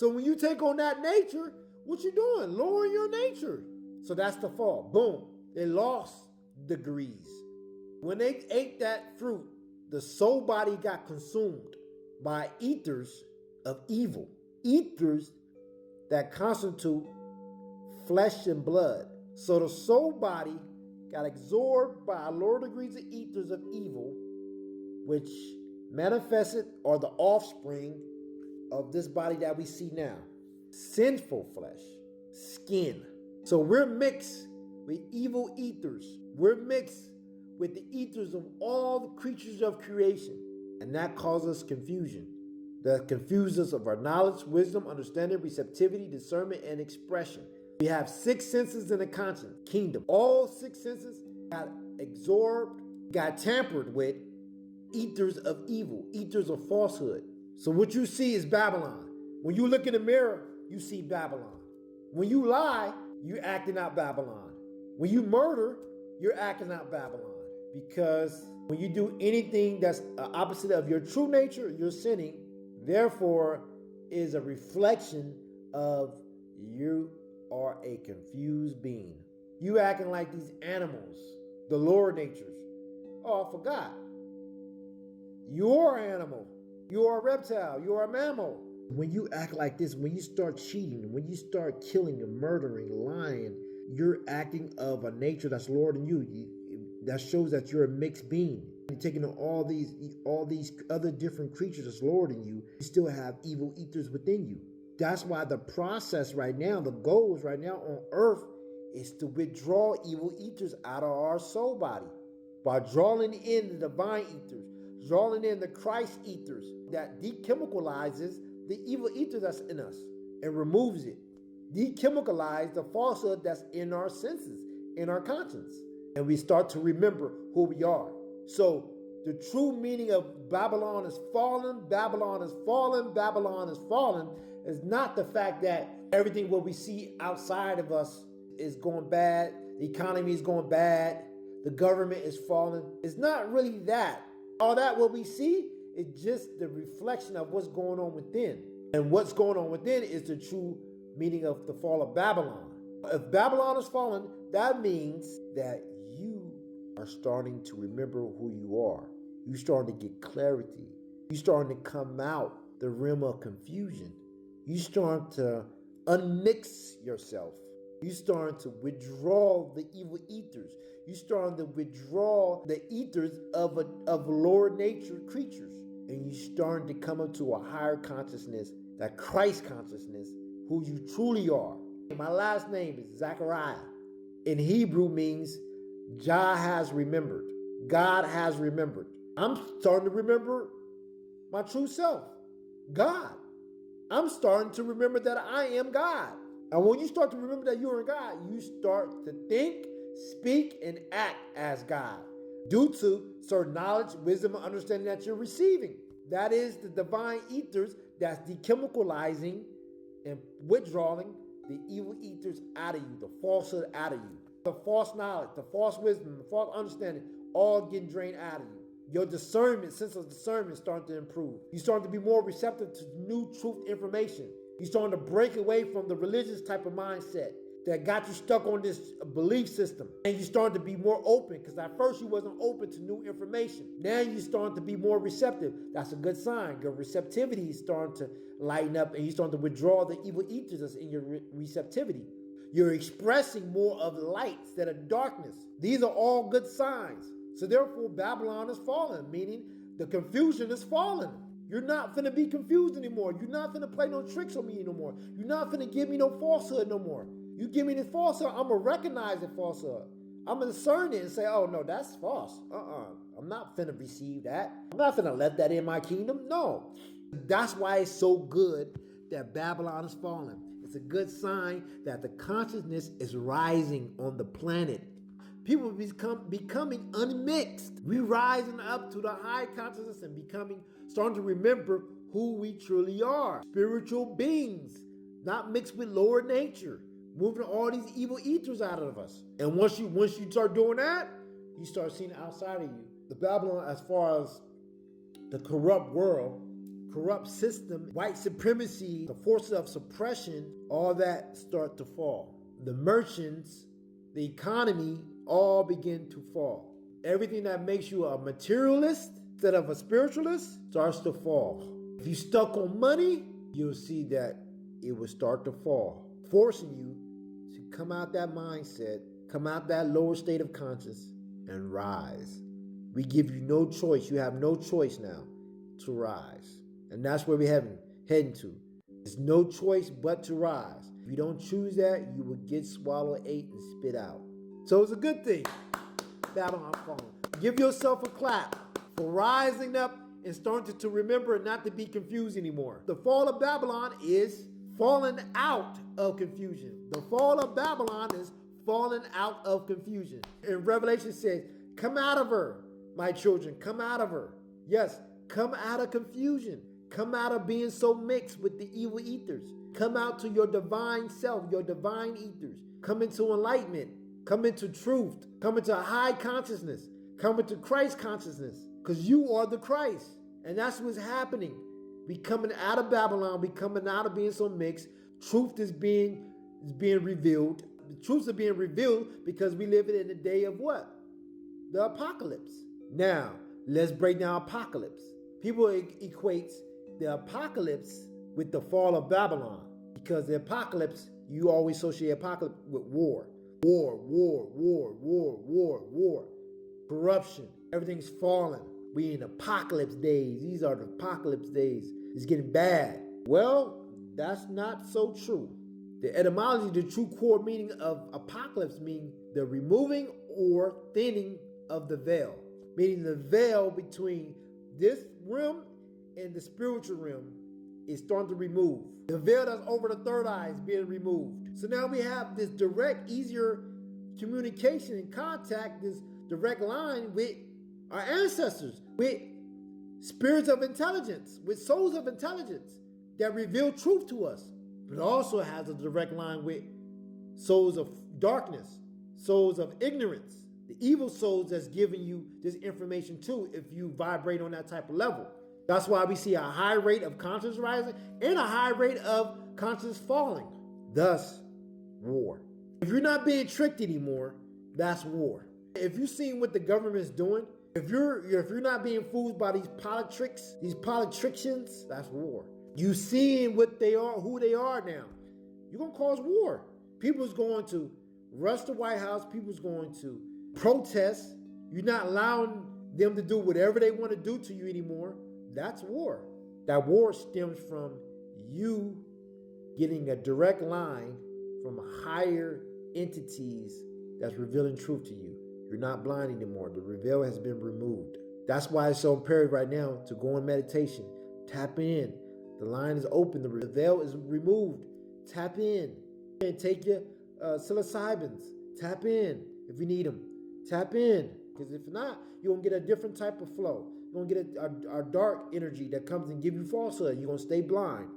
So when you take on that nature, what you doing? Lowering your nature. So that's the fall. Boom. They lost degrees. When they ate that fruit, the soul body got consumed by ethers of evil. Ethers that constitute flesh and blood. So the soul body got absorbed by lower degrees of ethers of evil, which manifested or the offspring of this body that we see now. Sinful flesh, skin. So we're mixed with evil ethers. We're mixed with the ethers of all the creatures of creation. And that causes confusion. That confuses us of our knowledge, wisdom, understanding, receptivity, discernment, and expression. We have 6 senses in the conscience kingdom. All 6 senses got absorbed, got tampered with ethers of evil, ethers of falsehood. So what you see is Babylon. When you look in the mirror, you see Babylon. When you lie, you're acting out Babylon. When you murder, you're acting out Babylon. Because when you do anything that's opposite of your true nature, you're sinning. Therefore, is a reflection of you are a confused being. You acting like these animals, the lower natures. Oh, I forgot. You are an animal. You are a reptile. You are a mammal. When you act like this, when you start cheating, when you start killing and murdering, lying, you're acting of a nature that's lower than you. That shows that you're a mixed being. You're taking on all these other different creatures that's lower than you. You still have evil ethers within you. That's why the process right now, the goals right now on earth is to withdraw evil ethers out of our soul body by drawing in the divine ethers, drawing in the Christ ethers that dechemicalizes the evil ether that's in us and removes it. Dechemicalize the falsehood that's in our senses, in our conscience. And we start to remember who we are. So the true meaning of Babylon is fallen, Babylon is fallen, Babylon is fallen is not the fact that everything what we see outside of us is going bad, the economy is going bad, the government is falling. It's not really that. All that what we see is just the reflection of what's going on within. And what's going on within is the true meaning of the fall of Babylon. If Babylon is fallen, that means that you are starting to remember who you are. You're starting to get clarity. You're starting to come out the realm of confusion. You're starting to unmix yourself. You're starting to withdraw the evil ethers. You're starting to withdraw the ethers of lower nature creatures. And you're starting to come up to a higher consciousness, that Christ consciousness, who you truly are. My last name is Zachariah. In Hebrew means Jah has remembered. God has remembered. I'm starting to remember my true self, God. I'm starting to remember that I am God. And when you start to remember that you are God, you start to think, speak, and act as God due to certain knowledge, wisdom, and understanding that you're receiving. That is the divine ethers that's dechemicalizing and withdrawing the evil ethers out of you, the falsehood out of you. The false knowledge, the false wisdom, the false understanding, all getting drained out of you. Your discernment, sense of discernment is starting to improve. You're starting to be more receptive to new truth information. You're starting to break away from the religious type of mindset that got you stuck on this belief system. And you're starting to be more open, because at first you wasn't open to new information. Now you're starting to be more receptive. That's a good sign. Your receptivity is starting to lighten up, and you're starting to withdraw the evil ethers that's in your receptivity. You're expressing more of light instead of darkness. These are all good signs. So therefore, Babylon is fallen, meaning the confusion is fallen. You're not finna be confused anymore. You're not finna play no tricks on me no more. You're not finna give me no falsehood no more. You give me this falsehood, I'm gonna recognize the falsehood. I'm gonna discern it and say, oh no, that's false. I'm not finna receive that. I'm not finna let that in my kingdom. No. That's why it's so good that Babylon is fallen. It's a good sign that the consciousness is rising on the planet. People becoming unmixed. We rising up to the high consciousness and starting to remember who we truly are. Spiritual beings, not mixed with lower nature, moving all these evil ethers out of us. And once you start doing that, you start seeing outside of you. The Babylon, as far as the corrupt world, corrupt system, white supremacy, the forces of suppression, all that start to fall. The merchants, the economy, all begin to fall. Everything that makes you a materialist instead of a spiritualist starts to fall. If you stuck on money, you'll see that it will start to fall, forcing you to come out that mindset, come out that lower state of conscience, and rise. We give you no choice. You have no choice now to rise. And that's where we're heading to. There's no choice but to rise. If you don't choose that, you will get swallowed, ate, and spit out. So it's a good thing. Babylon falling. Give yourself a clap for rising up and starting to remember and not to be confused anymore. The fall of Babylon is falling out of confusion. The fall of Babylon is falling out of confusion. And Revelation says, come out of her, my children, come out of her. Yes, come out of confusion. Come out of being so mixed with the evil ethers. Come out to your divine self, your divine ethers. Come into enlightenment. Come into truth. Come into high consciousness. Come into Christ consciousness. Because you are the Christ. And that's what's happening. We coming out of Babylon. We coming out of being so mixed. Truth is being revealed. The truths are being revealed because we live in the day of what? The apocalypse. Now, let's break down apocalypse. People equate the apocalypse with the fall of Babylon. Because the apocalypse, you always associate apocalypse with war. War. Corruption. Everything's falling. We in apocalypse days. These are the apocalypse days. It's getting bad. Well, that's not so true. The etymology, the true core meaning of apocalypse means the removing or thinning of the veil. Meaning the veil between this realm and the spiritual realm is starting to remove. The veil that's over the third eye is being removed. So now we have this direct, easier communication and contact, this direct line with our ancestors, with spirits of intelligence, with souls of intelligence that reveal truth to us. But it also has a direct line with souls of darkness, souls of ignorance, the evil souls that's giving you this information too if you vibrate on that type of level. That's why we see a high rate of consciousness rising and a high rate of consciousness falling. Thus, war. If you're not being tricked anymore, that's war. If you've seen what the government's doing, if you're not being fooled by these politics, these politicians, that's war. You seeing what they are, who they are now. You're gonna cause war. People's going to rush the White House. People's going to protest. You're not allowing them to do whatever they want to do to you anymore. That's war. That war stems from you getting a direct line from higher entities that's revealing truth to you. You're not blind anymore. The veil has been removed. That's why it's so imperative right now to go in meditation. Tap in. The line is open. The veil is removed. Tap in. And take your psilocybins. Tap in if you need them. Tap in. Because if not, you're going to get a different type of flow. You're going to get a dark energy that comes and give you falsehood. You're going to stay blind.